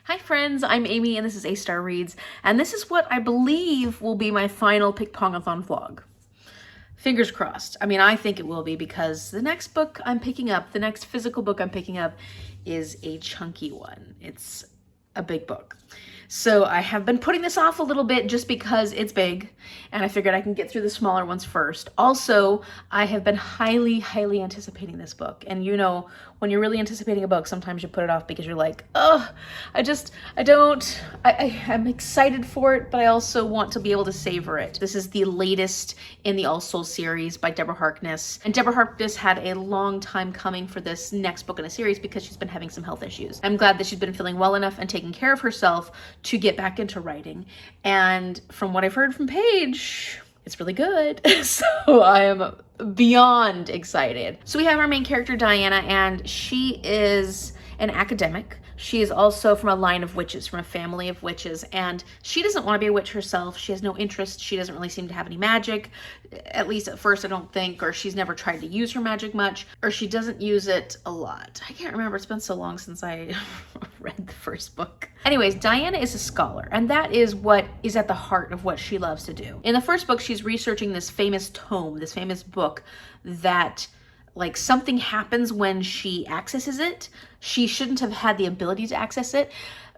Hi friends, I'm Amy and this is A-Star Reads, and this is what I believe will be my final Pickpongathon vlog. Fingers crossed. I mean, I think it will be because the next book I'm picking up, the next physical book I'm picking up is a chunky one. It's a big book. So I have been putting this off a little bit just because it's big and I figured I can get through the smaller ones first. Also, I have been highly anticipating this book. And you know, when you're really anticipating a book, sometimes you put it off because you're like, oh, I'm excited for it, but I also want to be able to savor it. This is the latest in the All Souls series by Deborah Harkness. And Deborah Harkness had a long time coming for this next book in a series because she's been having some health issues. I'm glad that she's been feeling well enough and taking care of herself to get back into writing. And from what I've heard from Paige, it's really good. So I am beyond excited. So we have our main character, Diana, and she is an academic. She is also from a line of witches, from a family of witches, and she doesn't want to be a witch herself. She has no interest. She doesn't really seem to have any magic, at least at first I don't think, or she's never tried to use her magic much, or she doesn't use it a lot. I can't remember. It's been so long since I read the first book. Anyways, Diana is a scholar, and that is what is at the heart of what she loves to do. In the first book, she's researching this famous tome, this famous book that like something happens when she accesses it. She shouldn't have had the ability to access it,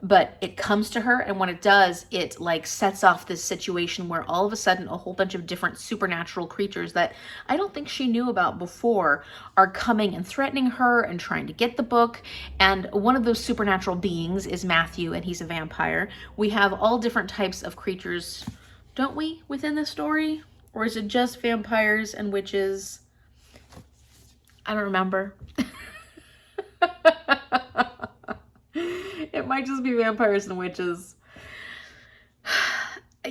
but it comes to her, and when it does, it like sets off this situation where all of a sudden a whole bunch of different supernatural creatures that I don't think she knew about before are coming and threatening her and trying to get the book. And one of those supernatural beings is Matthew, and he's a vampire. We have all different types of creatures, don't we, within the story? Or is it just vampires and witches? I don't remember. It might just be vampires and witches.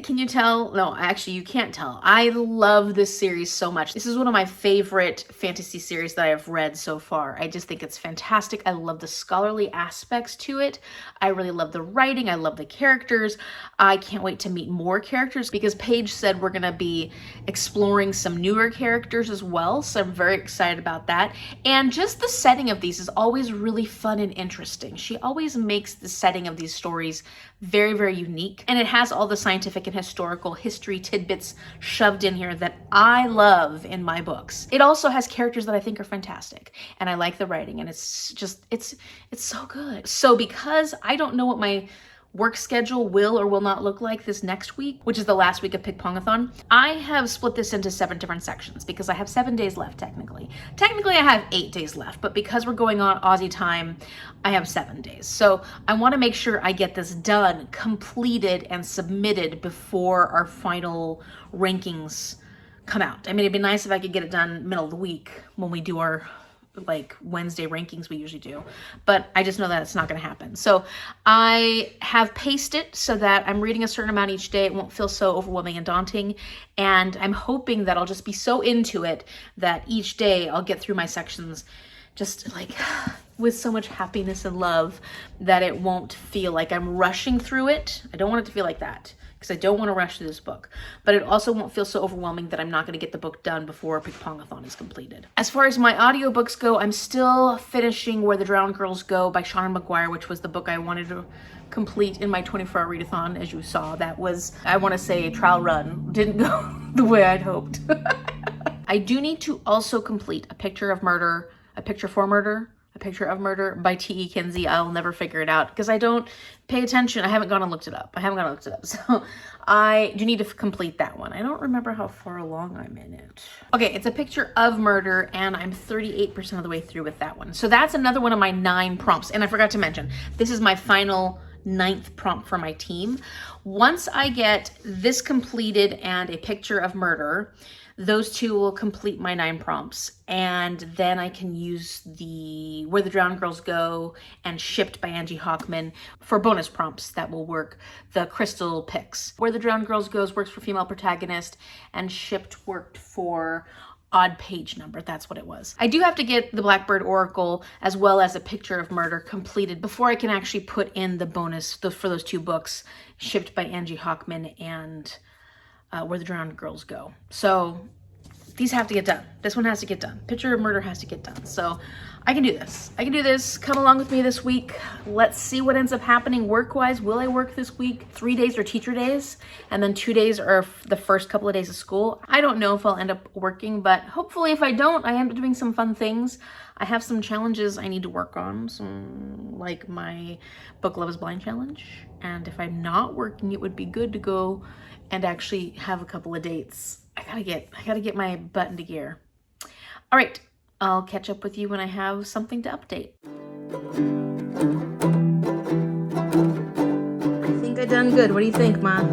Can you tell? No, actually you can't tell. I love this series so much. This is one of my favorite fantasy series that I have read so far. I just think it's fantastic. I love the scholarly aspects to it. I really love the writing. I love the characters. I can't wait to meet more characters because Paige said we're gonna be exploring some newer characters as well. So I'm very excited about that. And just the setting of these is always really fun and interesting. She always makes the setting of these stories very unique. And it has all the scientific and historical history tidbits shoved in here that I love in my books. It also has characters that I think are fantastic, and I like the writing, and it's just, it's so good. So because I don't know what my work schedule will or will not look like this next week, which is the last week of Pickpongathon, I have split this into 7 different sections because I have 7 days left technically. Technically I have 8 days left, but because we're going on Aussie time, I have 7 days. So I want to make sure I get this done, completed, and submitted before our final rankings come out. I mean, it'd be nice if I could get it done middle of the week when we do our like Wednesday rankings we usually do, but I just know that it's not going to happen. So I have paced it so that I'm reading a certain amount each day. It won't feel so overwhelming and daunting, and I'm hoping that I'll just be so into it that each day I'll get through my sections just like with so much happiness and love that it won't feel like I'm rushing through it. I don't want it to feel like that, because I don't want to rush through this book, but it also won't feel so overwhelming that I'm not going to get the book done before Pickpongathon is completed. As far as my audiobooks go, I'm still finishing Where the Drowned Girls Go by Seanan McGuire, which was the book I wanted to complete in my 24-hour readathon. As you saw, that was, I want to say, a trial run. Didn't go the way I'd hoped. I do need to also complete A Picture of Murder by T.E. Kinsey. I'll never figure it out because I don't pay attention. I haven't gone and looked it up. So I do need to complete that one. I don't remember how far along I'm in it. Okay, it's A Picture of Murder, and I'm 38% of the way through with that one. So that's another one of my 9 prompts. And I forgot to mention, this is my final 9th prompt for my team. Once I get this completed and A Picture of Murder, those 2 will complete my 9 prompts, and then I can use the Where the Drowned Girls Go and Shipped by Angie Hockman for bonus prompts that will work the crystal picks. Where the Drowned Girls Goes works for female protagonist, and Shipped worked for odd page number. That's what it was. I do have to get the Blackbird Oracle as well as A Picture of Murder completed before I can actually put in the bonus for those 2 books, Shipped by Angie Hockman and Where the Drowned Girls Go. So these have to get done. This one has to get done. Picture of Murder has to get done. So I can do this. I can do this. Come along with me this week. Let's see what ends up happening work-wise. Will I work this week? 3 days are teacher days, and then 2 days are the first couple of days of school. I don't know if I'll end up working, but hopefully if I don't, I end up doing some fun things. I have some challenges I need to work on, some like my Book Love is Blind challenge. And if I'm not working, it would be good to go and actually have a couple of dates. I gotta get my butt into gear. All right, I'll catch up with you when I have something to update. I think I done good. What do you think, Ma?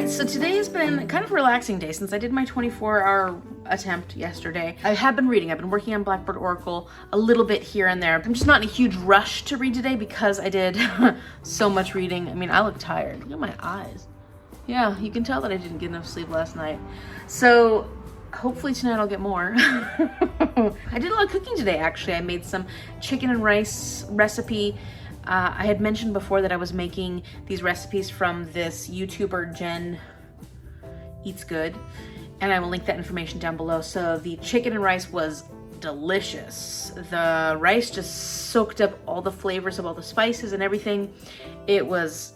So today has been kind of a relaxing day since I did my 24-hour attempt yesterday. I have been reading. I've been working on Blackbird Oracle a little bit here and there. I'm just not in a huge rush to read today because I did so much reading. I mean, I look tired. Look at my eyes. Yeah, you can tell that I didn't get enough sleep last night. So hopefully tonight I'll get more. I did a lot of cooking today, actually. I made some chicken and rice recipe. I had mentioned before that I was making these recipes from this YouTuber, Jenn Eats Good, and I will link that information down below. So the chicken and rice was delicious. The rice just soaked up all the flavors of all the spices and everything. It was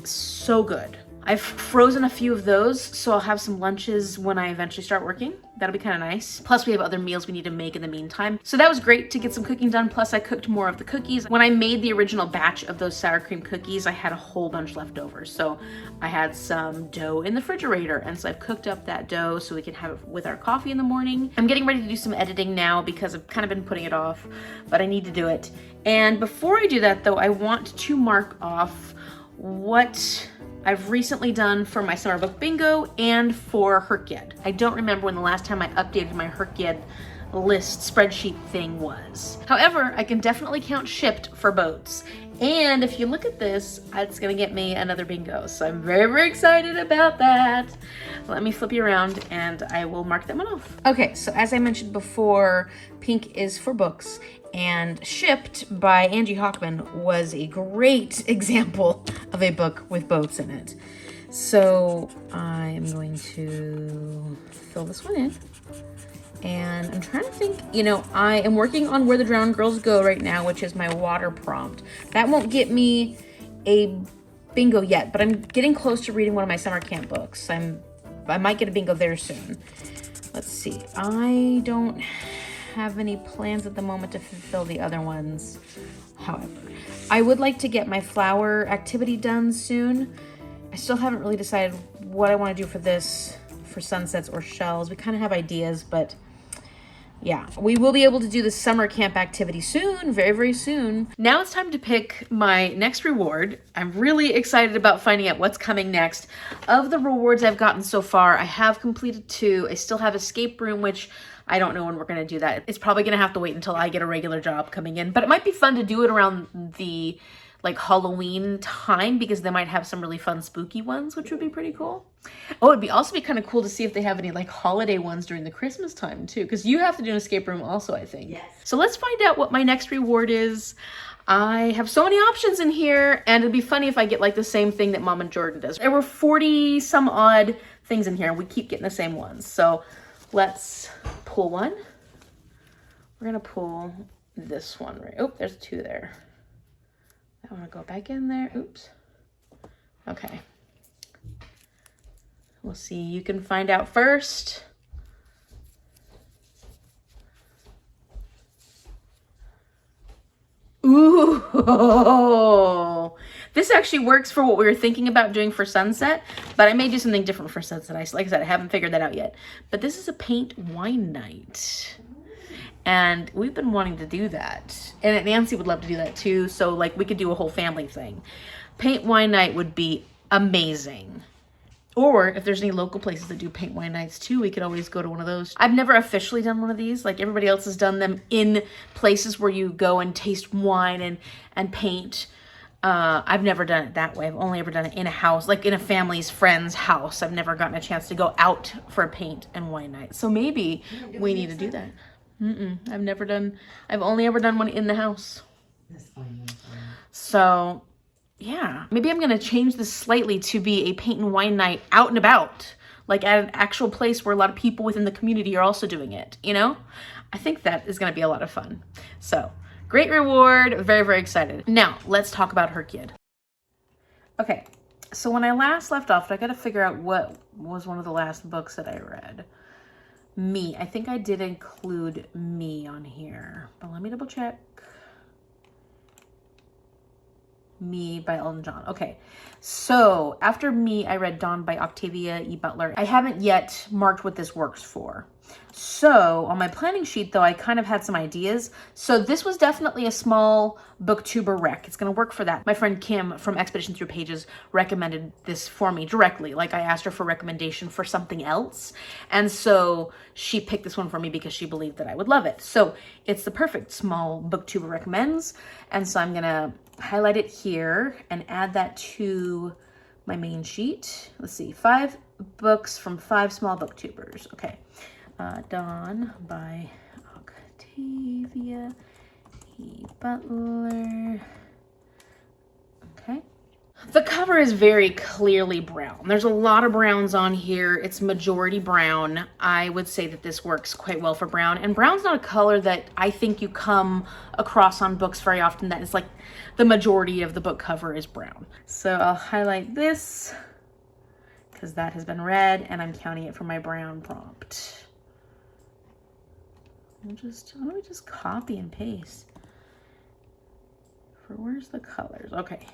so good. I've frozen a few of those, so I'll have some lunches when I eventually start working. That'll be kind of nice. Plus we have other meals we need to make in the meantime. So that was great to get some cooking done. Plus I cooked more of the cookies. When I made the original batch of those sour cream cookies, I had a whole bunch left over. So I had some dough in the refrigerator. And so I've cooked up that dough so we can have it with our coffee in the morning. I'm getting ready to do some editing now because I've kind of been putting it off, but I need to do it. And before I do that though, I want to mark off what I've recently done for my summer book bingo and for Herkyed. I don't remember when the last time I updated my Herkyed list spreadsheet thing was. However, I can definitely count shipped for boats. And if you look at this, it's gonna get me another bingo. So I'm very, very excited about that. Let me flip you around and I will mark that one off. Okay, so as I mentioned before, pink is for books. And Shipped by Angie Hockman was a great example of a book with boats in it. So I am going to fill this one in. And I'm trying to think, you know, I am working on Where the Drowned Girls Go right now, which is my water prompt. That won't get me a bingo yet, but I'm getting close to reading one of my summer camp books. I might get a bingo there soon. Let's see. I don't have any plans at the moment to fulfill the other ones. However, I would like to get my flower activity done soon. I still haven't really decided what I want to do for this, for sunsets or shells. We kind of have ideas, but yeah, we will be able to do the summer camp activity soon, very, very soon. Now it's time to pick my next reward. I'm really excited about finding out what's coming next. Of the rewards I've gotten so far, I have completed 2. I still have Escape Room, which I don't know when we're gonna do that. It's probably gonna have to wait until I get a regular job coming in, but it might be fun to do it around the like Halloween time because they might have some really fun spooky ones, which would be pretty cool. Oh, it'd also be kind of cool to see if they have any like holiday ones during the Christmas time too, because you have to do an escape room also, I think. Yes. So let's find out what my next reward is. I have so many options in here, and it'd be funny if I get like the same thing that Mom and Jordan does. There were 40 some odd things in here, and we keep getting the same ones. So let's pull one. We're gonna pull this one, right? Oh, there's 2 there. I want to go back in there. Oops. Okay. We'll see. You can find out first. Ooh, this actually works for what we were thinking about doing for sunset, but I may do something different for sunset. Like I said, I haven't figured that out yet. But this is a paint wine night. And we've been wanting to do that. And Nancy would love to do that too. So like we could do a whole family thing. Paint wine night would be amazing. Or if there's any local places that do paint wine nights too, we could always go to one of those. I've never officially done one of these. Like everybody else has done them in places where you go and taste wine and paint. I've never done it that way. I've only ever done it in a house, like in a family's friend's house. I've never gotten a chance to go out for a paint and wine night. So maybe we need to do that. I've only ever done one in the house. That's fine. So yeah, maybe I'm going to change this slightly to be a paint and wine night out and about, like at an actual place where a lot of people within the community are also doing it, you know? I think that is going to be a lot of fun. So, great reward. Very, very excited. Now, let's talk about Herkyid. Okay, so when I last left off, I got to figure out what was one of the last books that I read. Me. I think I did include Me on here, but let me double check. Me by Elton John. Okay, so after Me, I read Dawn by Octavia E. Butler. I haven't yet marked what this works for. So on my planning sheet, though, I kind of had some ideas. So this was definitely a small BookTuber rec. It's going to work for that. My friend Kim from Expedition Through Pages recommended this for me directly. Like I asked her for recommendation for something else. And so she picked this one for me because she believed that I would love it. So it's the perfect small BookTuber recommends. And so I'm going to highlight it here and add that to my main sheet. Let's see, 5 books from 5 small BookTubers. Okay. Dawn by Octavia E. Butler. Okay. The cover is very clearly brown. There's a lot of browns on here. It's majority brown. I would say that this works quite well for brown. And brown's not a color that I think you come across on books very often. That is like the majority of the book cover is brown. So I'll highlight this because that has been read and I'm counting it for my brown prompt. Why don't we just copy and paste? Where's the colors? Okay.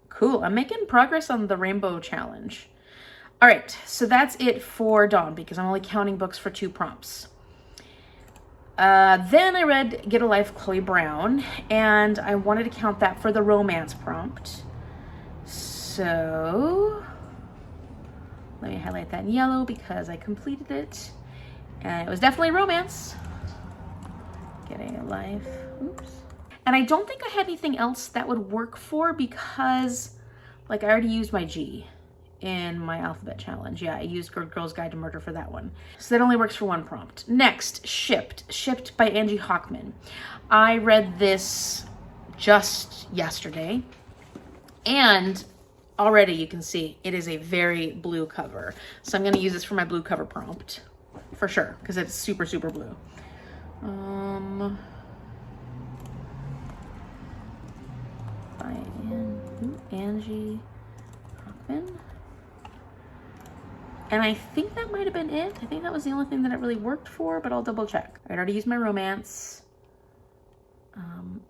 Cool. I'm making progress on the rainbow challenge. All right. So that's it for Dawn because I'm only counting books for 2 prompts. Then I read Get a Life, Chloe Brown, and I wanted to count that for the romance prompt. So let me highlight that in yellow because I completed it. And it was definitely romance. Get a Life. Oops. And I don't think I had anything else that would work for because, like, I already used my G in my alphabet challenge. Yeah, I used Girl's Guide to Murder for that one. So that only works for 1 prompt. Next, Shipped by Angie Hockman. I read this just yesterday. And already you can see it is a very blue cover. So I'm going to use this for my blue cover prompt. For sure, because it's super, super blue. By Angie Hockman. And I think that might have been it. I think that was the only thing that it really worked for, but I'll double check. I already used my romance.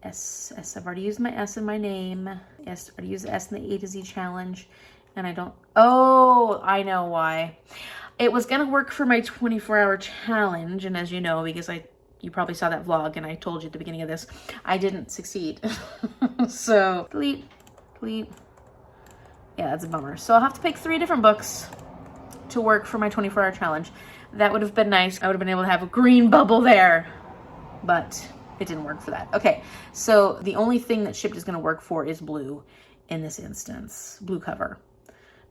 I've already used my S in my name. I've already used the S in the A to Z challenge. And I don't, oh, I know why. It was going to work for my 24-hour challenge, and as you know, because you probably saw that vlog, and I told you at the beginning of this, I didn't succeed. So, delete. Yeah, that's a bummer. So I'll have to pick 3 different books to work for my 24-hour challenge. That would have been nice. I would have been able to have a green bubble there, but it didn't work for that. Okay, so the only thing that Shipped is going to work for is blue in this instance, blue cover.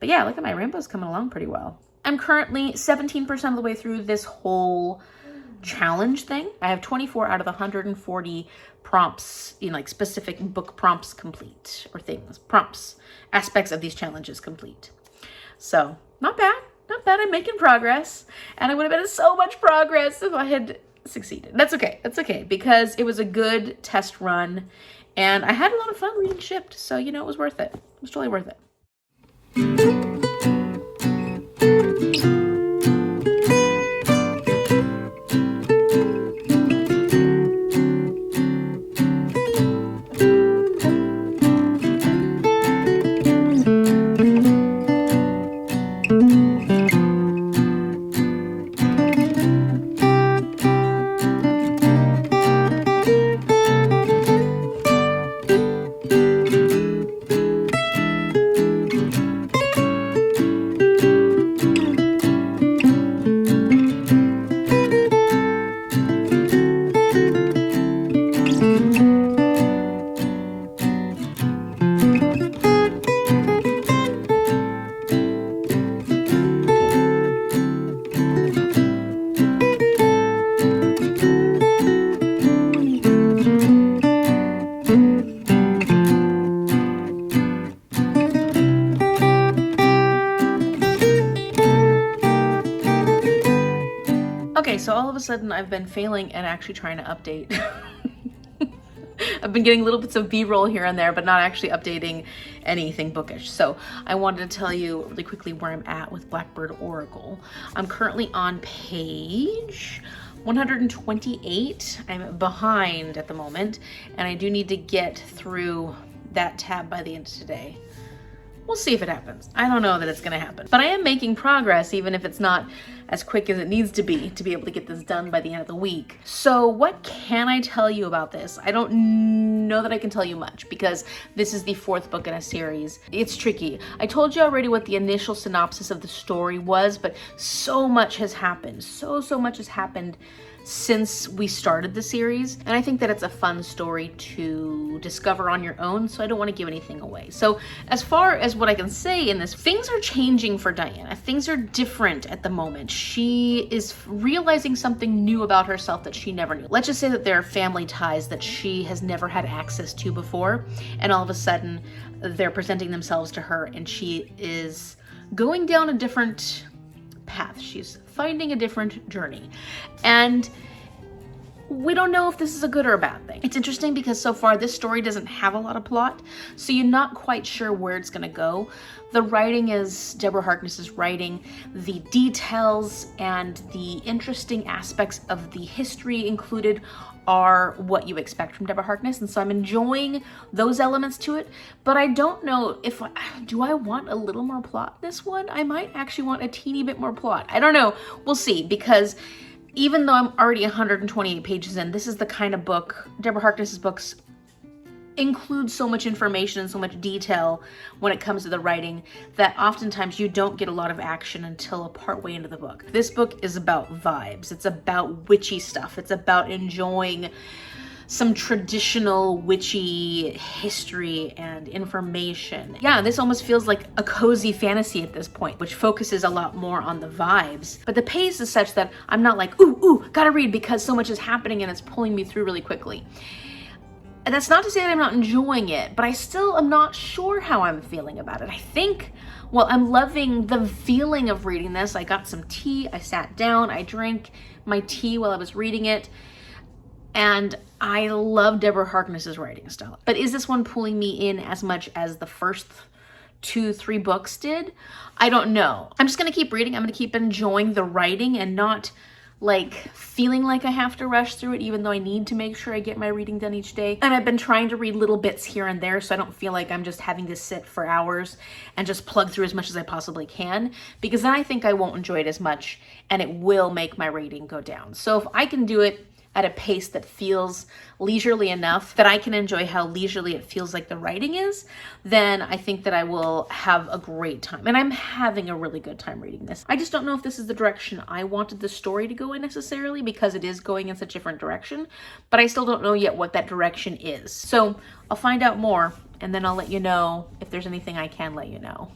But yeah, look at my rainbow's coming along pretty well. I'm currently 17% of the way through this whole challenge thing. I have 24 out of the 140 prompts, like specific book prompts complete, or things, prompts, aspects of these challenges complete. So not bad, not bad. I'm making progress, and I would have been in so much progress if I had succeeded. That's okay, because it was a good test run, and I had a lot of fun reading Shipped, so it was worth it. It was totally worth it. Okay, so all of a sudden I've been failing and actually trying to update. I've been getting little bits of B-roll here and there, but not actually updating anything bookish. So I wanted to tell you really quickly where I'm at with Blackbird Oracle. I'm currently on page 128. I'm behind at the moment, and I do need to get through that tab by the end of today. We'll see if it happens. I don't know that it's gonna happen, but I am making progress, even if it's not as quick as it needs to be able to get this done by the end of the week. So what can I tell you about this? I don't know that I can tell you much, because this is the 4th book in a series. It's tricky. I told you already what the initial synopsis of the story was, but so much has happened. So much has happened since we started the series, and I think that it's a fun story to discover on your own, so I don't want to give anything away. So as far as what I can say in this, things are changing for Diana. Things are different at the moment. She is realizing something new about herself that she never knew. Let's just say that there are family ties that she has never had access to before, and all of a sudden they're presenting themselves to her, and she is going down a different path. She's finding a different journey, and we don't know if this is a good or a bad thing. It's interesting because so far this story doesn't have a lot of plot, so you're not quite sure where it's gonna go. The writing is Deborah Harkness's writing. The details and the interesting aspects of the history included are what you expect from Deborah Harkness, and so I'm enjoying those elements to it, but I don't know if, do I want a little more plot this one? I might actually want a teeny bit more plot. I don't know, we'll see, because even though I'm already 128 pages in, this is the kind of book, Deborah Harkness's books include so much information and so much detail when it comes to the writing that oftentimes you don't get a lot of action until a part way into the book. This book is about vibes. It's about witchy stuff. It's about enjoying some traditional witchy history and information. Yeah, this almost feels like a cozy fantasy at this point, which focuses a lot more on the vibes. But the pace is such that I'm not like, ooh, gotta read, because so much is happening and it's pulling me through really quickly. And that's not to say that I'm not enjoying it, but I still am not sure how I'm feeling about it. I think, well, I'm loving the feeling of reading this. I got some tea, I sat down, I drank my tea while I was reading it, and I love Deborah Harkness's writing style. But is this one pulling me in as much as the first 2-3 books did? I don't know. I'm just gonna keep reading. I'm gonna keep enjoying the writing and not like feeling like I have to rush through it, even though I need to make sure I get my reading done each day. And I've been trying to read little bits here and there, so I don't feel like I'm just having to sit for hours and just plug through as much as I possibly can, because then I think I won't enjoy it as much and it will make my rating go down. So if I can do it at a pace that feels leisurely enough that I can enjoy how leisurely it feels like the writing is, then I think that I will have a great time. And I'm having a really good time reading this. I just don't know if this is the direction I wanted the story to go in necessarily, because it is going in such a different direction, but I still don't know yet what that direction is. So I'll find out more, and then I'll let you know if there's anything I can let you know.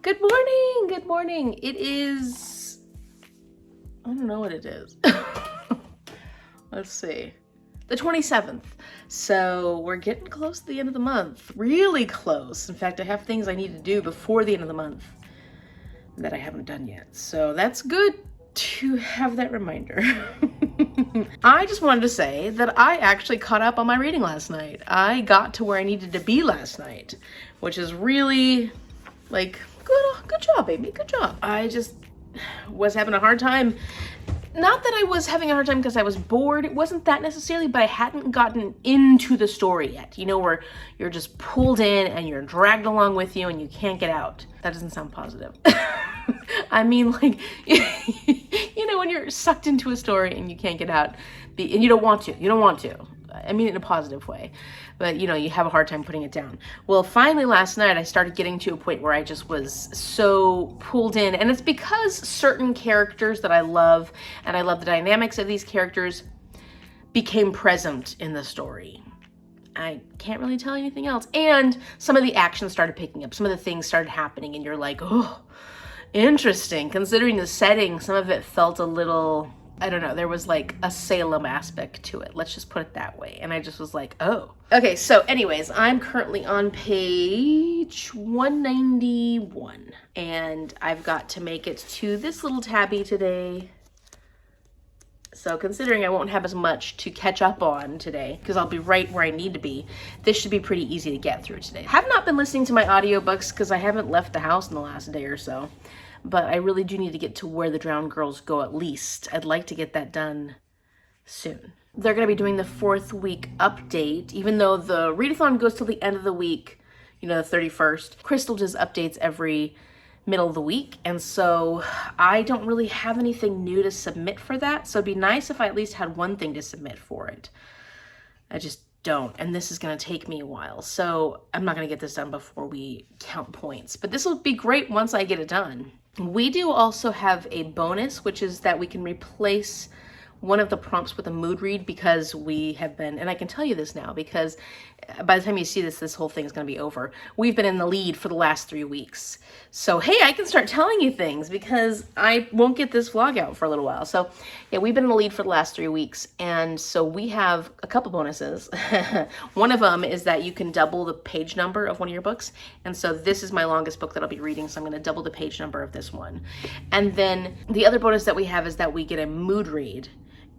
Good morning, good morning. It is, I don't know what it is. Let's see, the 27th. So we're getting close to the end of the month, really close. In fact, I have things I need to do before the end of the month that I haven't done yet. So that's good to have that reminder. I just wanted to say that I actually caught up on my reading last night. I got to where I needed to be last night, which is really like, good job, baby, good job. I just was having a hard time. Not that I was having a hard time because I was bored. It wasn't that necessarily, but I hadn't gotten into the story yet. You know, where you're just pulled in and you're dragged along with you and you can't get out. That doesn't sound positive. I mean, like, you know, when you're sucked into a story and you can't get out, and you don't want to. You don't want to. I mean it in a positive way, but you know, you have a hard time putting it down. Well, finally last night I started getting to a point where I just was so pulled in, and it's because certain characters that I love, and I love the dynamics of these characters, became present in the story. I can't really tell you anything else. And some of the action started picking up, some of the things started happening, and you're like, oh, interesting. Considering the setting, some of it felt a little I don't know, there was like a Salem aspect to it. Let's just put it that way. And I just was like, oh. Okay, so anyways, I'm currently on page 191 and I've got to make it to this little tabby today. So considering I won't have as much to catch up on today, because I'll be right where I need to be, this should be pretty easy to get through today. I have not been listening to my audiobooks because I haven't left the house in the last day or so, but I really do need to get to Where the Drowned Girls Go at least. I'd like to get that done soon. They're going to be doing the 4th week update, even though the readathon goes till the end of the week, you know, the 31st. Crystal does updates every middle of the week, and so I don't really have anything new to submit for that, so it'd be nice if I at least had one thing to submit for it. I just don't, and this is going to take me a while, so I'm not going to get this done before we count points, but this will be great once I get it done. We do also have a bonus, which is that we can replace one of the prompts with a mood read, because we have been, and I can tell you this now because by the time you see this, this whole thing is going to be over. We've been in the lead for the last 3 weeks. So, hey, I can start telling you things because I won't get this vlog out for a little while. So, yeah, we've been in the lead for the last 3 weeks. And so we have a couple bonuses. One of them is that you can double the page number of one of your books. And so this is my longest book that I'll be reading. So I'm going to double the page number of this one. And then the other bonus that we have is that we get a mood read,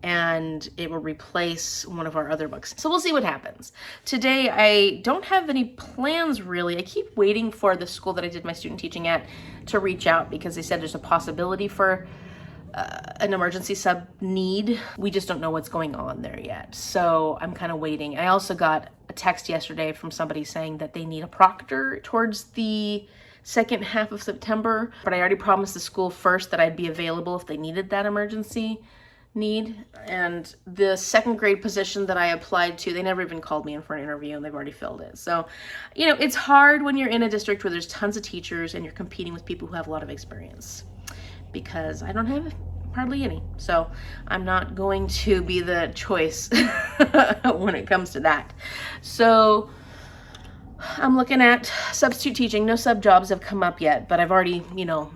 and it will replace one of our other books. So we'll see what happens. Today, I don't have any plans really. I keep waiting for the school that I did my student teaching at to reach out because they said there's a possibility for an emergency sub need. We just don't know what's going on there yet. So I'm kind of waiting. I also got a text yesterday from somebody saying that they need a proctor towards the second half of September, but I already promised the school first that I'd be available if they needed that emergency need. And the 2nd grade position that I applied to, they never even called me in for an interview and they've already filled it. So, you know, it's hard when you're in a district where there's tons of teachers and you're competing with people who have a lot of experience, because I don't have hardly any. So I'm not going to be the choice when it comes to that. So I'm looking at substitute teaching. No sub jobs have come up yet, but I've already, you know,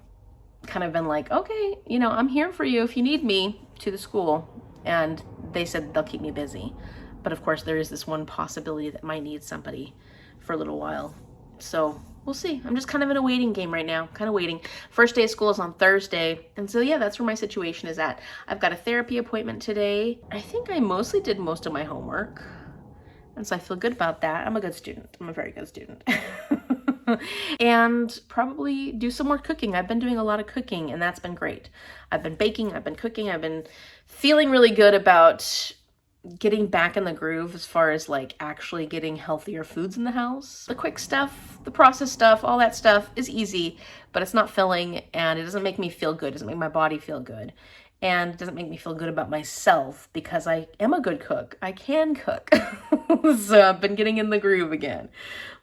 kind of been like, okay, you know, I'm here for you if you need me, to the school. And they said they'll keep me busy. But of course there is this one possibility that might need somebody for a little while. So we'll see. I'm just kind of in a waiting game right now, kind of waiting. First day of school is on Thursday. And so yeah, that's where my situation is at. I've got a therapy appointment today. I think I mostly did most of my homework. And so I feel good about that. I'm a good student. I'm a very good student. And probably do some more cooking. I've been doing a lot of cooking and that's been great. I've been baking, I've been cooking, I've been feeling really good about getting back in the groove as far as like actually getting healthier foods in the house. The quick stuff, the processed stuff, all that stuff is easy, but it's not filling and it doesn't make me feel good. It doesn't make my body feel good. And it doesn't make me feel good about myself because I am a good cook. I can cook. So I've been getting in the groove again.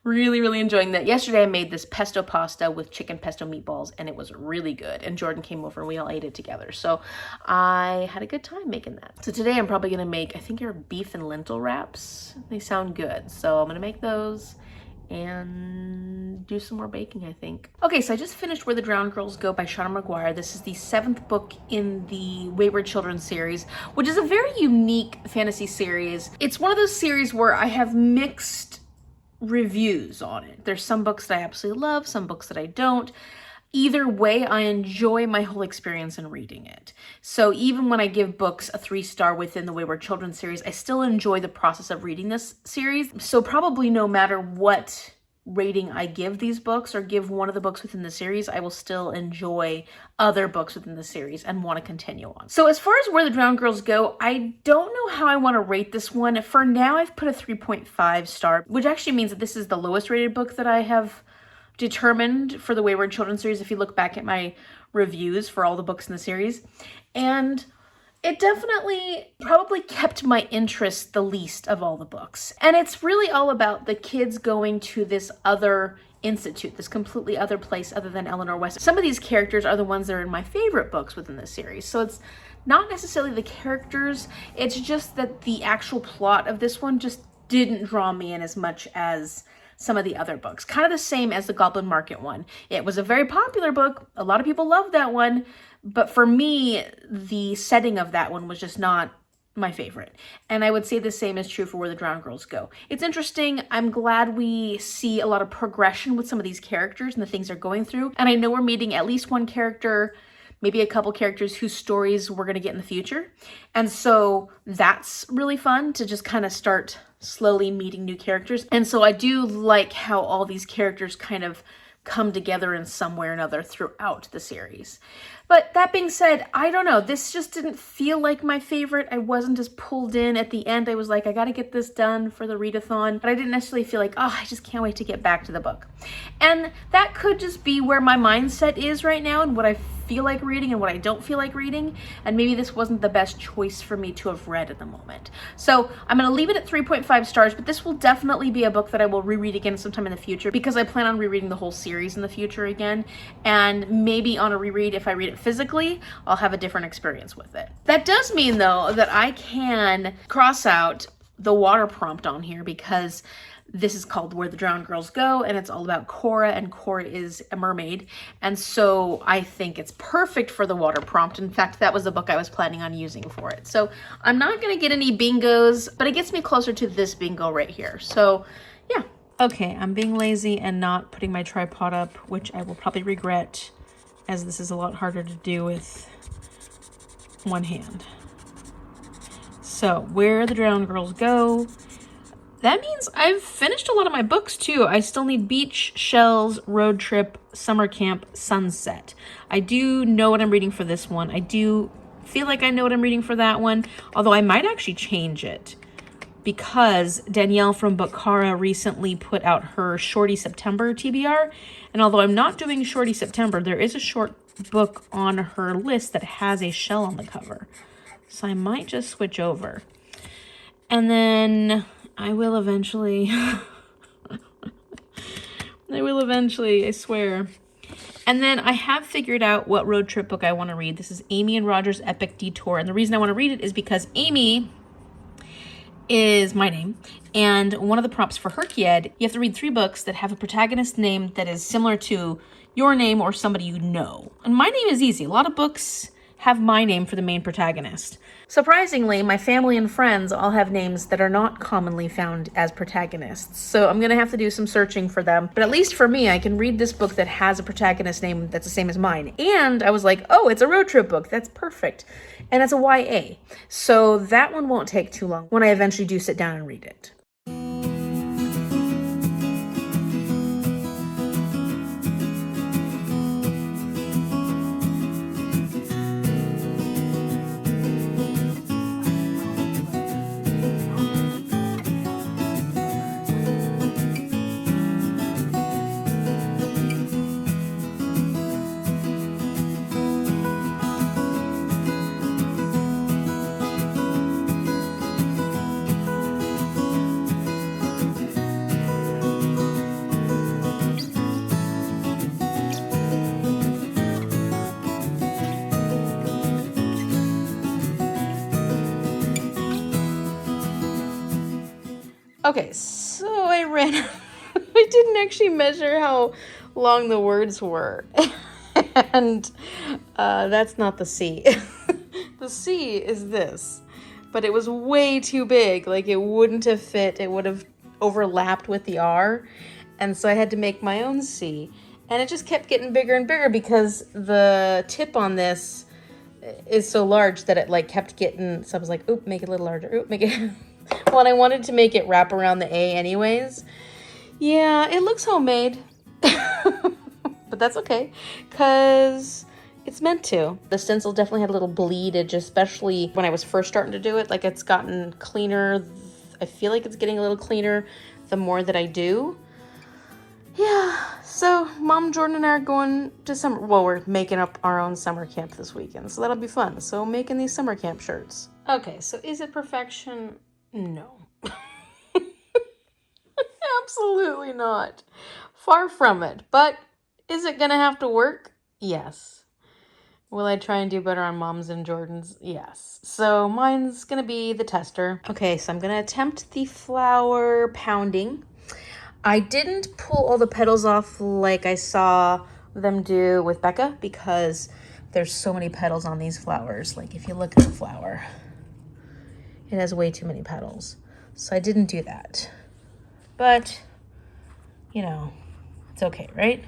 Really, really enjoying that. Yesterday I made this pesto pasta with chicken pesto meatballs and it was really good. And Jordan came over and we all ate it together. So I had a good time making that. So today I'm probably gonna make, I think they're beef and lentil wraps. They sound good. So I'm gonna make those and do some more baking, I think. Okay, so I just finished Where the Drowned Girls Go by Seanan McGuire. This is the 7th book in the Wayward Children series, which is a very unique fantasy series. It's one of those series where I have mixed reviews on it. There's some books that I absolutely love, some books that I don't. Either way, I enjoy my whole experience in reading it. So even when I give books a 3-star within the Wayward Children series, I still enjoy the process of reading this series. So probably no matter what rating I give these books or give one of the books within the series, I will still enjoy other books within the series and want to continue on. So as far as Where the Drowned Girls Go, I don't know how I want to rate this one. For now, I've put a 3.5 star, which actually means that this is the lowest rated book that I have determined for the Wayward Children series if you look back at my reviews for all the books in the series. And it definitely probably kept my interest the least of all the books. And it's really all about the kids going to this other institute, this completely other place other than Eleanor West. Some of these characters are the ones that are in my favorite books within the series. So it's not necessarily the characters, it's just that the actual plot of this one just didn't draw me in as much as some of the other books. Kind of the same as the Goblin Market one. It was a very popular book. A lot of people loved that one. But for me, the setting of that one was just not my favorite. And I would say the same is true for Where the Drowned Girls Go. It's interesting. I'm glad we see a lot of progression with some of these characters and the things they're going through. And I know we're meeting at least one character, maybe a couple characters whose stories we're going to get in the future. And so that's really fun to just kind of start slowly meeting new characters. And so I do like how all these characters kind of come together in some way or another throughout the series. But that being said, I don't know, this just didn't feel like my favorite. I wasn't as pulled in at the end. I was like, I gotta get this done for the readathon, but I didn't necessarily feel like, oh, I just can't wait to get back to the book. And that could just be where my mindset is right now and what I feel like reading and what I don't feel like reading. And maybe this wasn't the best choice for me to have read at the moment. So I'm gonna leave it at 3.5 stars, but this will definitely be a book that I will reread again sometime in the future because I plan on rereading the whole series in the future again. And maybe on a reread, if I read it physically, I'll have a different experience with it. That does mean though that I can cross out the water prompt on here because this is called Where the Drowned Girls Go, and it's all about Cora, and Cora is a mermaid. And so I think it's perfect for the water prompt. In fact, that was the book I was planning on using for it. So I'm not gonna get any bingos, but it gets me closer to this bingo right here. So yeah. Okay, I'm being lazy and not putting my tripod up, which I will probably regret, as this is a lot harder to do with one hand. So, Where the Drowned Girls Go. That means I've finished a lot of my books too. I still need Beach, Shells, Road Trip, Summer Camp, Sunset. I do know what I'm reading for this one. I do feel like I know what I'm reading for that one, although I might actually change it because Danielle from Bookara recently put out her Shorty September TBR. And although I'm not doing Shorty September, there is a short book on her list that has a shell on the cover. So I might just switch over. And then I will eventually. I swear. And then I have figured out what road trip book I want to read. This is Amy and Roger's Epic Detour. And the reason I want to read it is because Amy is my name. And one of the prompts for Herkied, you have to read 3 books that have a protagonist name that is similar to your name or somebody you know. And my name is easy. A lot of books have my name for the main protagonist. Surprisingly, my family and friends all have names that are not commonly found as protagonists, so I'm gonna have to do some searching for them. But at least for me, I can read this book that has a protagonist name that's the same as mine. And I was like, oh, it's a road trip book. That's perfect. And it's a YA. So that one won't take too long when I eventually do sit down and read it. Okay, so I read, I didn't actually measure how long the words were, and that's not the C. The C is this, but it was way too big, like it wouldn't have fit, it would have overlapped with the R, and so I had to make my own C, and it just kept getting bigger and bigger because the tip on this is so large that it like kept getting, so I was like, oop, make it a little larger, oop, make it... Well, and I wanted to make it wrap around the A anyways. Yeah, it looks homemade. But that's okay, because it's meant to. The stencil definitely had a little bleed edge, especially when I was first starting to do it. Like, it's gotten cleaner. I feel like it's getting a little cleaner the more that I do. Yeah, so Mom, Jordan, and I are going to summer. Well, we're making up our own summer camp this weekend, so that'll be fun. So making these summer camp shirts. Okay, so is it perfection? No. Absolutely not. Far from it. But is it gonna have to work? Yes. Will I try and do better on Mom's and Jordan's? Yes. So mine's gonna be the tester. Okay, so I'm gonna attempt the flour pounding. I didn't pull all the petals off like I saw them do with Becca because there's so many petals on these flowers. Like if you look at the flower, it has way too many petals. So I didn't do that. But, you know, it's okay, right?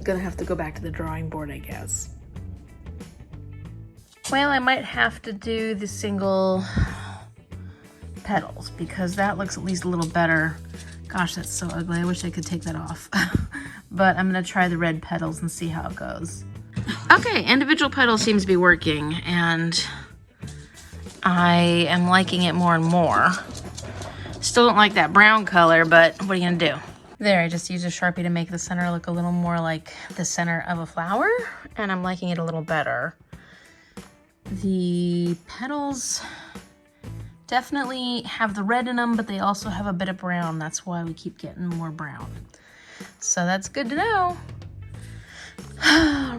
Gonna have to go back to the drawing board, I guess. Well, I might have to do the single petals because that looks at least a little better. Gosh, that's so ugly. I wish I could take that off. But I'm gonna try the red petals and see how it goes. Okay, individual petal seems to be working and I am liking it more and more. Still don't like that brown color, but what are you gonna do? There, I just used a Sharpie to make the center look a little more like the center of a flower, and I'm liking it a little better. The petals definitely have the red in them, but they also have a bit of brown. That's why we keep getting more brown. So that's good to know.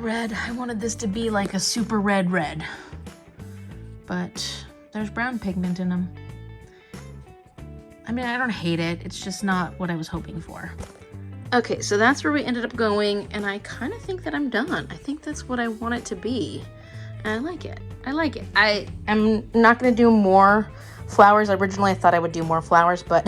Red, I wanted this to be like a super red, but there's brown pigment in them. I mean, I don't hate it. It's just not what I was hoping for. Okay, so that's where we ended up going, and I kind of think that I'm done. I think that's what I want it to be, and I like it. I like it. I am not going to do more flowers. Originally, I thought I would do more flowers, but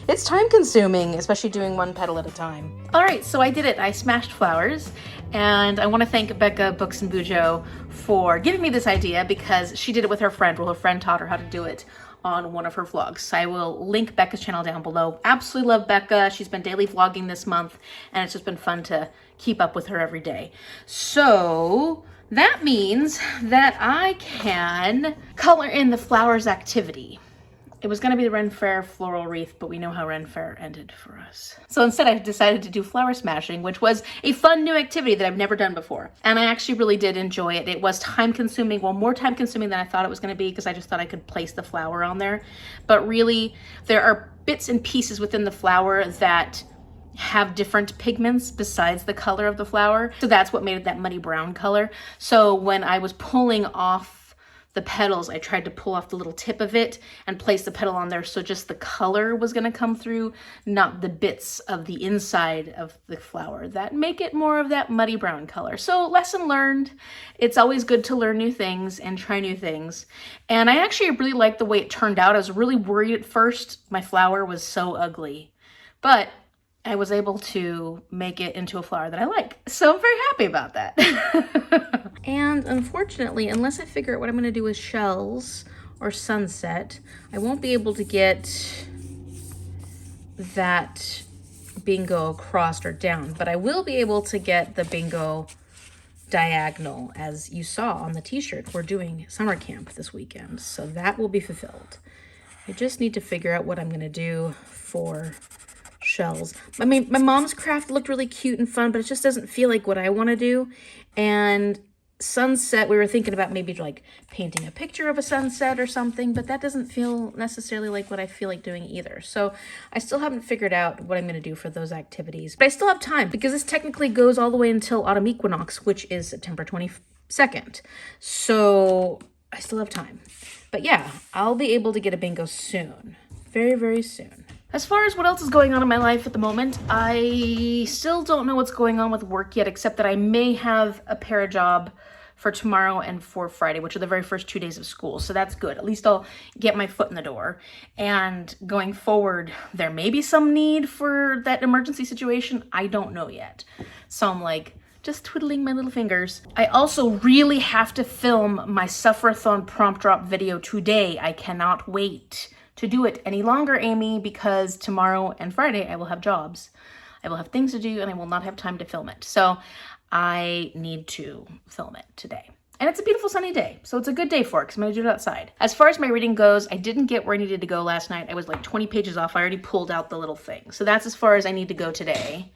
it's time consuming, especially doing one petal at a time. All right, so I did it. I smashed flowers, and I want to thank Becca Books and Bujo for giving me this idea because she did it with her friend. Well, her friend taught her how to do it on one of her vlogs. I will link Becca's channel down below. Absolutely love Becca. She's been daily vlogging this month, and it's just been fun to keep up with her every day. So that means that I can color in the flowers activity. It was gonna be the Ren Fair floral wreath, but we know how Ren Fair ended for us. So instead I decided to do flower smashing, which was a fun new activity that I've never done before. And I actually really did enjoy it. It was time consuming, well, more time consuming than I thought it was gonna be because I just thought I could place the flower on there. But really, there are bits and pieces within the flower that have different pigments besides the color of the flower. So that's what made it that muddy brown color. So when I was pulling off the petals, I tried to pull off the little tip of it and place the petal on there so just the color was gonna come through, not the bits of the inside of the flower that make it more of that muddy brown color. So lesson learned. It's always good to learn new things and try new things. And I actually really liked the way it turned out. I was really worried at first. My flower was so ugly, but I was able to make it into a flower that I like. So I'm very happy about that. And unfortunately, unless I figure out what I'm gonna do with shells or sunset, I won't be able to get that bingo across or down, but I will be able to get the bingo diagonal, as you saw on the t-shirt. We're doing summer camp this weekend, so that will be fulfilled. I just need to figure out what I'm gonna do for shells. I mean, my mom's craft looked really cute and fun, but it just doesn't feel like what I want to do. And sunset, we were thinking about maybe like painting a picture of a sunset or something, but that doesn't feel necessarily like what I feel like doing either. So I still haven't figured out what I'm going to do for those activities, but I still have time because this technically goes all the way until autumn equinox, which is September 22nd. So I still have time. But yeah, I'll be able to get a bingo soon. Very, very soon. As far as what else is going on in my life at the moment, I still don't know what's going on with work yet, except that I may have a para job for tomorrow and for Friday, which are the very first 2 days of school. So that's good. At least I'll get my foot in the door. And going forward, there may be some need for that emergency situation. I don't know yet. So I'm like, just twiddling my little fingers. I also really have to film my Suffer-a-thon prompt drop video today. I cannot wait to do it any longer, Amy, because tomorrow and Friday I will have jobs. I will have things to do and I will not have time to film it. So I need to film it today. And it's a beautiful sunny day, so it's a good day for it because I'm going to do it outside. As far as my reading goes, I didn't get where I needed to go last night. I was like 20 pages off. I already pulled out the little thing. So that's as far as I need to go today.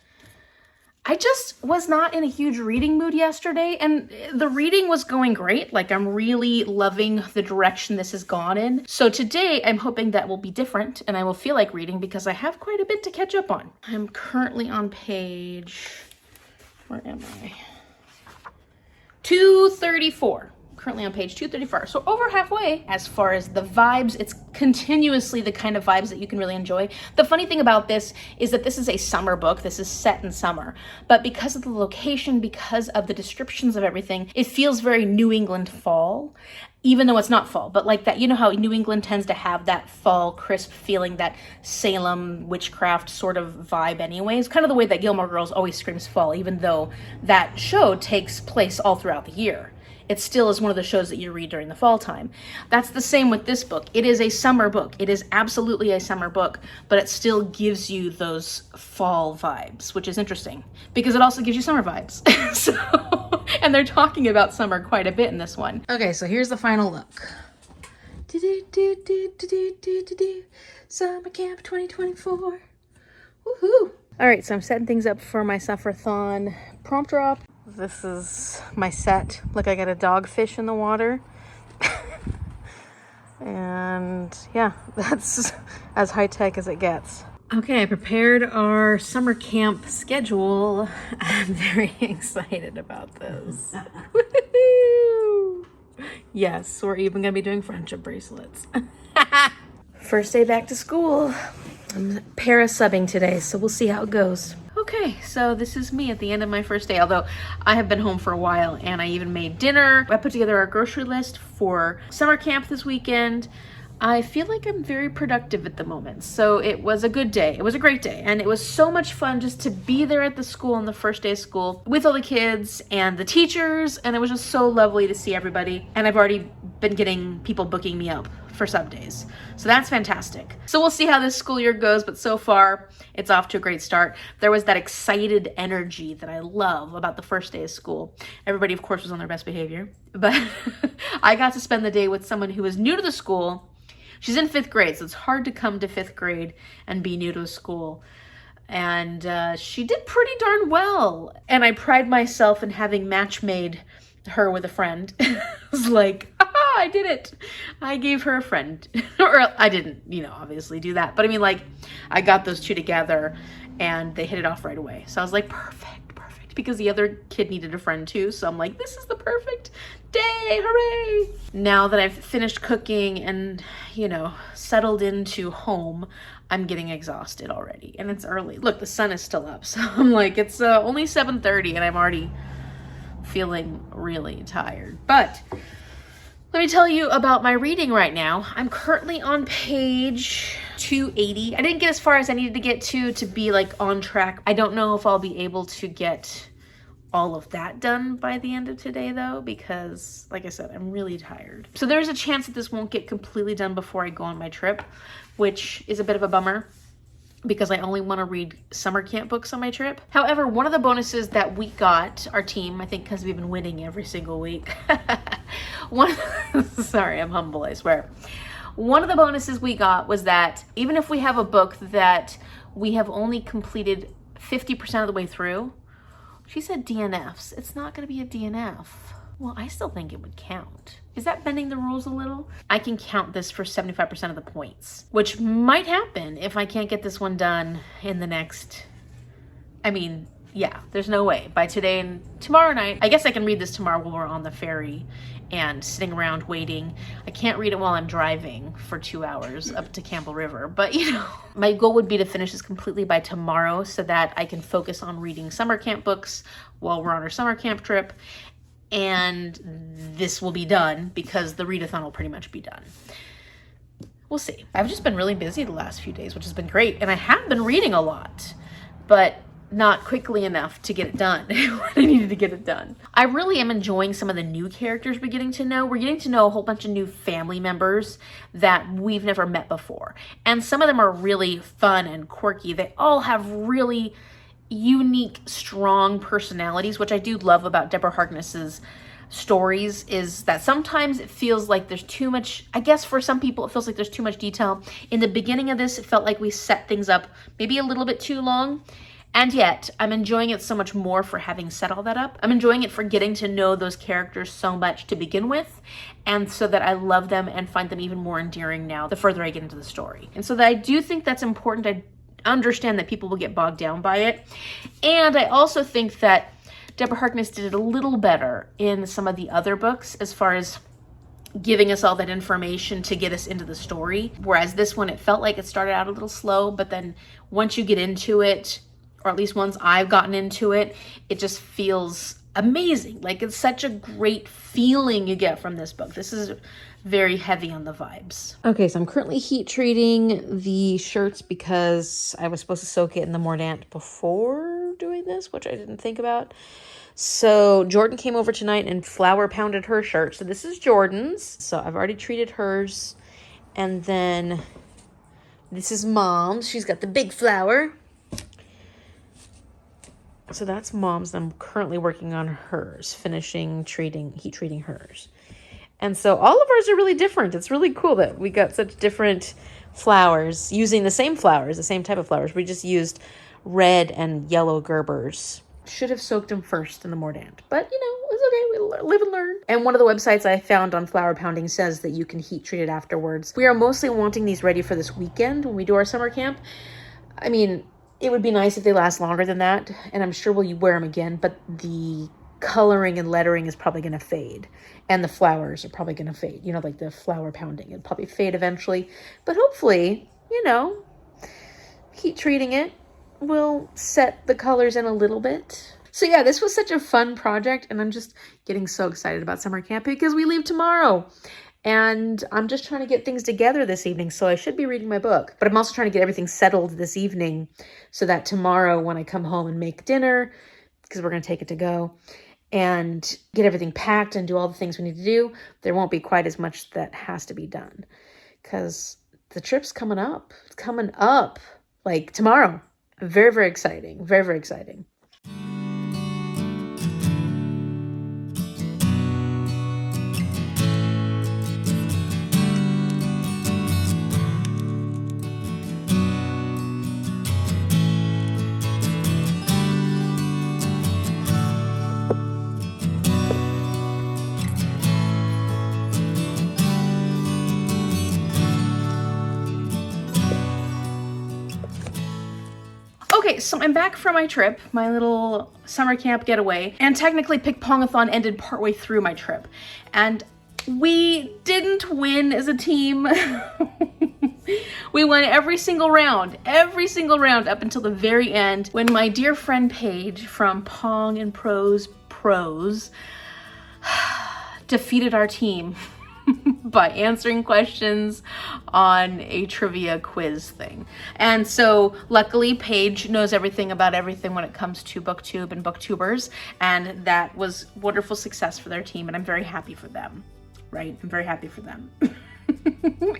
I just was not in a huge reading mood yesterday, and the reading was going great. Like, I'm really loving the direction this has gone in. So today I'm hoping that will be different and I will feel like reading because I have quite a bit to catch up on. I'm currently on page, where am I? 234. Currently on page 234. So over halfway. As far as the vibes, it's continuously the kind of vibes that you can really enjoy. The funny thing about this is that this is a summer book. This is set in summer. But because of the location, because of the descriptions of everything, it feels very New England fall, even though it's not fall. But like that, you know how New England tends to have that fall crisp feeling, that Salem witchcraft sort of vibe anyways. Kind of the way that Gilmore Girls always screams fall, even though that show takes place all throughout the year. It still is one of the shows that you read during the fall time. That's the same with this book. It is a summer book. It is absolutely a summer book, but it still gives you those fall vibes, which is interesting because it also gives you summer vibes. And they're talking about summer quite a bit in this one. Okay, so here's the final look. Summer Camp 2024. Woohoo! All right, so I'm setting things up for my Suffer-thon prompt drop. This is my set. Look, I got a dogfish in the water. And yeah, that's as high-tech as it gets. Okay, I prepared our summer camp schedule. I'm very excited about this. Woohoo! Yes, we're even gonna be doing friendship bracelets. First day back to school. I'm para-subbing today, so we'll see how it goes. Okay, so this is me at the end of my first day, although I have been home for a while and I even made dinner. I put together our grocery list for summer camp this weekend. I feel like I'm very productive at the moment. So it was a good day. It was a great day. And it was so much fun just to be there at the school on the first day of school with all the kids and the teachers. And it was just so lovely to see everybody. And I've already been getting people booking me up for sub days. So that's fantastic. So we'll see how this school year goes, but so far it's off to a great start. There was that excited energy that I love about the first day of school. Everybody, of course, was on their best behavior, but I got to spend the day with someone who was new to the school. She's in 5th grade, so it's hard to come to 5th grade and be new to a school. And she did pretty darn well. And I pride myself in having match made her with a friend. I was like, aha, I did it. I gave her a friend. Or I didn't, obviously do that. But I mean, like, I got those two together and they hit it off right away. So I was like, perfect. Because the other kid needed a friend too. So I'm like, this is the perfect day, hooray. Now that I've finished cooking and, settled into home, I'm getting exhausted already. And it's early. Look, the sun is still up. So I'm like, it's only 7:30 and I'm already feeling really tired. But let me tell you about my reading right now. I'm currently on page 280. I didn't get as far as I needed to get to be like on track. I don't know if I'll be able to get all of that done by the end of today though, because like I said, I'm really tired. So there's a chance that this won't get completely done before I go on my trip, which is a bit of a bummer because I only want to read summer camp books on my trip. However, one of the bonuses that we got, our team, I think because we've been winning every single week. Sorry, I'm humble, I swear. One of the bonuses we got was that even if we have a book that we have only completed 50% of the way through, she said DNFs. It's not going to be a DNF. Well, I still think it would count. Is that bending the rules a little? I can count this for 75% of the points, which might happen if I can't get this one done in the next, yeah, there's no way. By today and tomorrow night, I guess I can read this tomorrow while we're on the ferry and sitting around waiting. I can't read it while I'm driving for 2 hours up to Campbell River, but my goal would be to finish this completely by tomorrow so that I can focus on reading summer camp books while we're on our summer camp trip. And this will be done because the readathon will pretty much be done. We'll see. I've just been really busy the last few days, which has been great. And I have been reading a lot, but not quickly enough to get it done when I needed to get it done. I really am enjoying some of the new characters we're getting to know. We're getting to know a whole bunch of new family members that we've never met before. And some of them are really fun and quirky. They all have really unique, strong personalities, which I do love about Deborah Harkness's stories is that sometimes it feels like there's too much, I guess for some people it feels like there's too much detail. In the beginning of this, it felt like we set things up maybe a little bit too long. And yet, I'm enjoying it so much more for having set all that up. I'm enjoying it for getting to know those characters so much to begin with, and so that I love them and find them even more endearing now the further I get into the story. And so that I do think that's important. I understand that people will get bogged down by it. And I also think that Deborah Harkness did it a little better in some of the other books as far as giving us all that information to get us into the story. Whereas this one, it felt like it started out a little slow, but then once you get into it, or at least once I've gotten into it, it just feels amazing. Like, it's such a great feeling you get from this book. This is very heavy on the vibes. Okay, so I'm currently heat treating the shirts because I was supposed to soak it in the mordant before doing this, which I didn't think about. So Jordan came over tonight and flour pounded her shirt. So this is Jordan's. So I've already treated hers. And then this is Mom's. She's got the big flour. So that's Mom's. I'm currently working on hers, finishing heat treating hers. And so all of ours are really different. It's really cool that we got such different flowers using the same flowers, the same type of flowers. We just used red and yellow Gerbers. Should have soaked them first in the mordant, but you know, it's okay. We live and learn. And one of the websites I found on flower pounding says that you can heat treat it afterwards. We are mostly wanting these ready for this weekend when we do our summer camp. I mean, it would be nice if they last longer than that, and I'm sure we'll wear them again, but the coloring and lettering is probably going to fade, and the flowers are probably going to fade. You know, like the flower pounding, it'll probably fade eventually, but hopefully, you know, heat treating it will set the colors in a little bit. So yeah, this was such a fun project, and I'm just getting so excited about summer camp because we leave tomorrow. And I'm just trying to get things together this evening, so I should be reading my book. But I'm also trying to get everything settled this evening so that tomorrow when I come home and make dinner, because we're going to take it to go, and get everything packed and do all the things we need to do, there won't be quite as much that has to be done. Because the trip's coming up. It's coming up like tomorrow. Very, very exciting. Very, very exciting. Okay, so I'm back from my trip, my little summer camp getaway, and technically Pickpongathon ended partway through my trip, and we didn't win as a team. We won every single round up until the very end, when my dear friend Paige from Pong and Prose defeated our team by answering questions on a trivia quiz thing. And so luckily Paige knows everything about everything when it comes to BookTube and BookTubers, and that was wonderful success for their team, and I'm very happy for them, right? I'm very happy for them.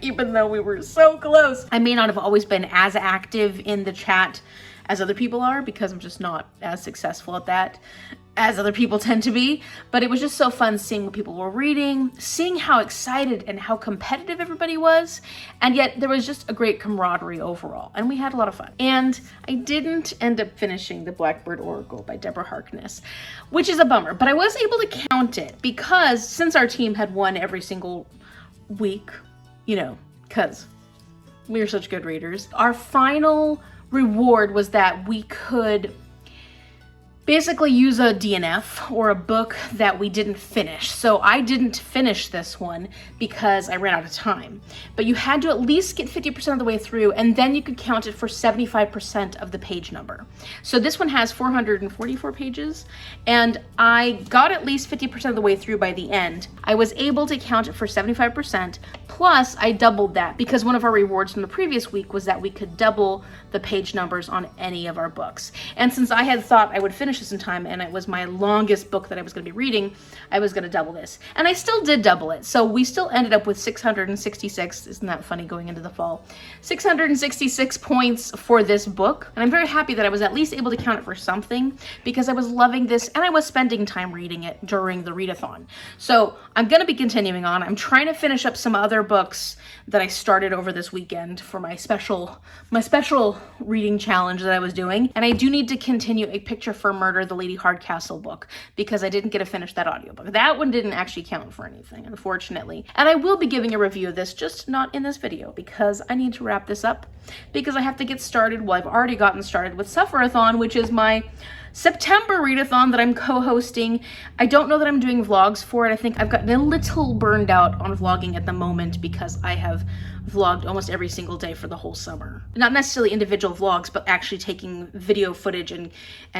Even though we were so close. I may not have always been as active in the chat as other people are, because I'm just not as successful at that as other people tend to be, but it was just so fun seeing what people were reading, seeing how excited and how competitive everybody was, and yet there was just a great camaraderie overall, and we had a lot of fun. And I didn't end up finishing The Blackbird Oracle by Deborah Harkness, which is a bummer, but I was able to count it because since our team had won every single week, you know, because we are such good readers, our final reward was that we could basically use a DNF or a book that we didn't finish. So I didn't finish this one because I ran out of time. But you had to at least get 50% of the way through, and then you could count it for 75% of the page number. So this one has 444 pages, and I got at least 50% of the way through by the end. I was able to count it for 75%, plus I doubled that because one of our rewards from the previous week was that we could double the page numbers on any of our books. And since I had thought I would finish finish this in time and it was my longest book that I was going to be reading, I was going to double this. And I still did double it. So we still ended up with 666, isn't that funny going into the fall, 666 points for this book. And I'm very happy that I was at least able to count it for something because I was loving this and I was spending time reading it during the readathon. So I'm going to be continuing on. I'm trying to finish up some other books that I started over this weekend for my special reading challenge that I was doing. And I do need to continue A Picture for Murder, the Lady Hardcastle book, because I didn't get to finish that audiobook. That one didn't actually count for anything, unfortunately. And I will be giving a review of this, just not in this video, because I need to wrap this up, because I have to get started. Well, I've already gotten started with Sufferathon, which is my September readathon that I'm co-hosting. I don't know that I'm doing vlogs for it. I think I've gotten a little burned out on vlogging at the moment because I have vlogged almost every single day for the whole summer. Not necessarily individual vlogs, but actually taking video footage and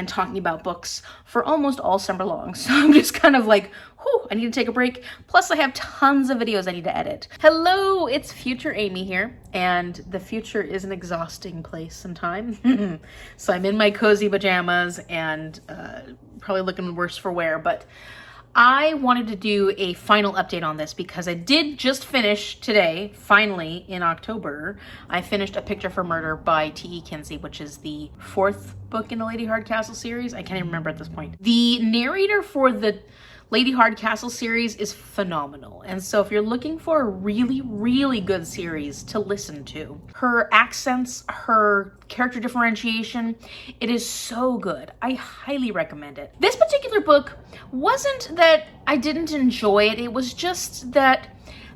talking about books for almost all summer long. So I'm just kind of like, whew, I need to take a break. Plus I have tons of videos I need to edit. Hello, it's future Amy here, and the future is an exhausting place and time. So I'm in my cozy pajamas and probably looking worse for wear, but I wanted to do a final update on this because I did just finish today, finally in October, I finished A Picture for Murder by T.E. Kinsey, which is the 4th book in the Lady Hardcastle series. I can't even remember at this point. The narrator for the Lady Hardcastle series is phenomenal. And so if you're looking for a really, really good series to listen to, her accents, her character differentiation, it is so good. I highly recommend it. This particular book wasn't that I didn't enjoy it. It was just that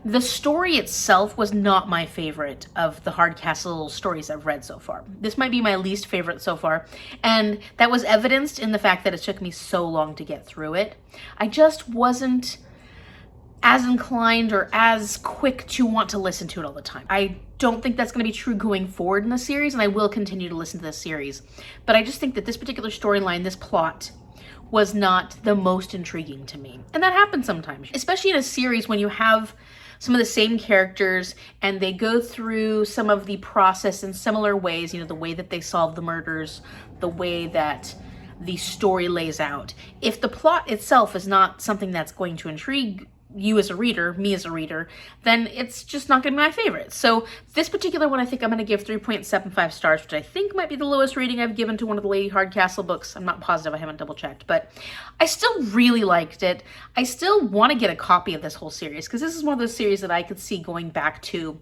the story itself was not my favorite of the Hardcastle stories I've read so far. This might be my least favorite so far, and that was evidenced in the fact that it took me so long to get through it. I just wasn't as inclined or as quick to want to listen to it all the time. I don't think that's going to be true going forward in the series, and I will continue to listen to this series. But I just think that this particular storyline, this plot, was not the most intriguing to me. And that happens sometimes, especially in a series when you have some of the same characters and they go through some of the process in similar ways, you know, the way that they solve the murders, the way that the story lays out. If the plot itself is not something that's going to intrigue you as a reader, me as a reader, then it's just not gonna be my favorite. So this particular one, I think I'm gonna give 3.75 stars, which I think might be the lowest rating I've given to one of the Lady Hardcastle books. I'm not positive, I haven't double checked, but I still really liked it. I still wanna get a copy of this whole series, because this is one of those series that I could see going back to,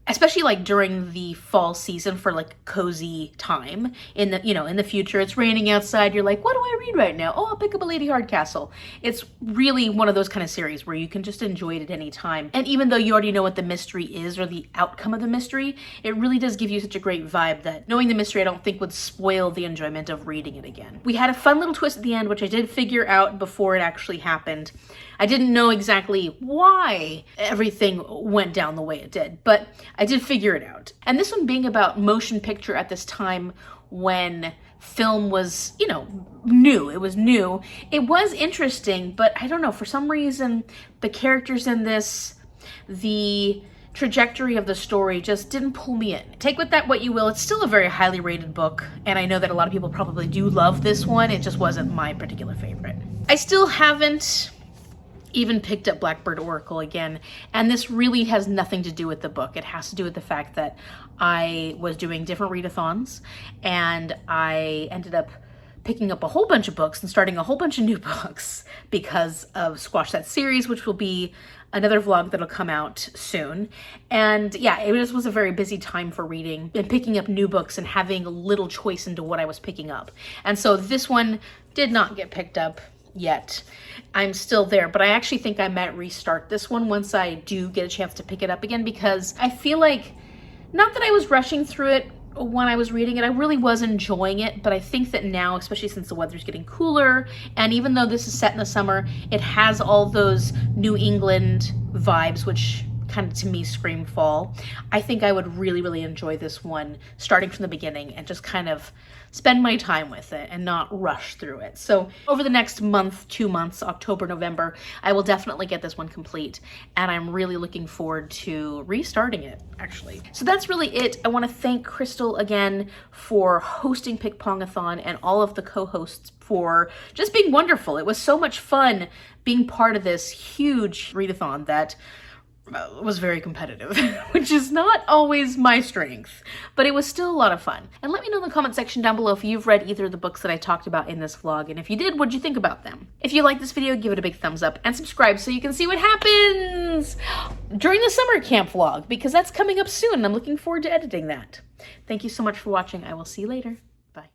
especially like during the fall season for like cozy time in the, you know, in the future. It's raining outside. You're like, what do I read right now? Oh, I'll pick up a Lady Hardcastle. It's really one of those kind of series where you can just enjoy it at any time. And even though you already know what the mystery is or the outcome of the mystery, it really does give you such a great vibe that knowing the mystery, I don't think would spoil the enjoyment of reading it again. We had a fun little twist at the end, which I did figure out before it actually happened. I didn't know exactly why everything went down the way it did, but I did figure it out. And this one being about motion picture at this time when film was, you know, new. It was new. It was interesting, but I don't know, for some reason, the characters in this, the trajectory of the story just didn't pull me in. Take with that what you will. It's still a very highly rated book, and I know that a lot of people probably do love this one. It just wasn't my particular favorite. I still haven't even picked up Blackbird Oracle again, and this really has nothing to do with the book. It has to do with the fact that I was doing different readathons and I ended up picking up a whole bunch of books and starting a whole bunch of new books because of Squash That Series, which will be another vlog that'll come out soon. And yeah, it just was a very busy time for reading and picking up new books and having a little choice into what I was picking up. And so this one did not get picked up yet. I'm still there, but I actually think I might restart this one once I do get a chance to pick it up again, because I feel like, not that I was rushing through it when I was reading it, I really was enjoying it, but I think that now, especially since the weather's getting cooler, and even though this is set in the summer, it has all those New England vibes, which kind of, to me, screamed fall. I think I would really, really enjoy this one starting from the beginning and just kind of spend my time with it and not rush through it. So over the next month, 2 months, October, November, I will definitely get this one complete, and I'm really looking forward to restarting it, actually. So that's really it. I want to thank Crystal again for hosting Pickpongathon and all of the co-hosts for just being wonderful. It was so much fun being part of this huge readathon that was very competitive, which is not always my strength, but it was still a lot of fun. And let me know in the comment section down below if you've read either of the books that I talked about in this vlog, and if you did, what'd you think about them? If you like this video, give it a big thumbs up and subscribe so you can see what happens during the summer camp vlog, because that's coming up soon and I'm looking forward to editing that. Thank you so much for watching. I will see you later. Bye.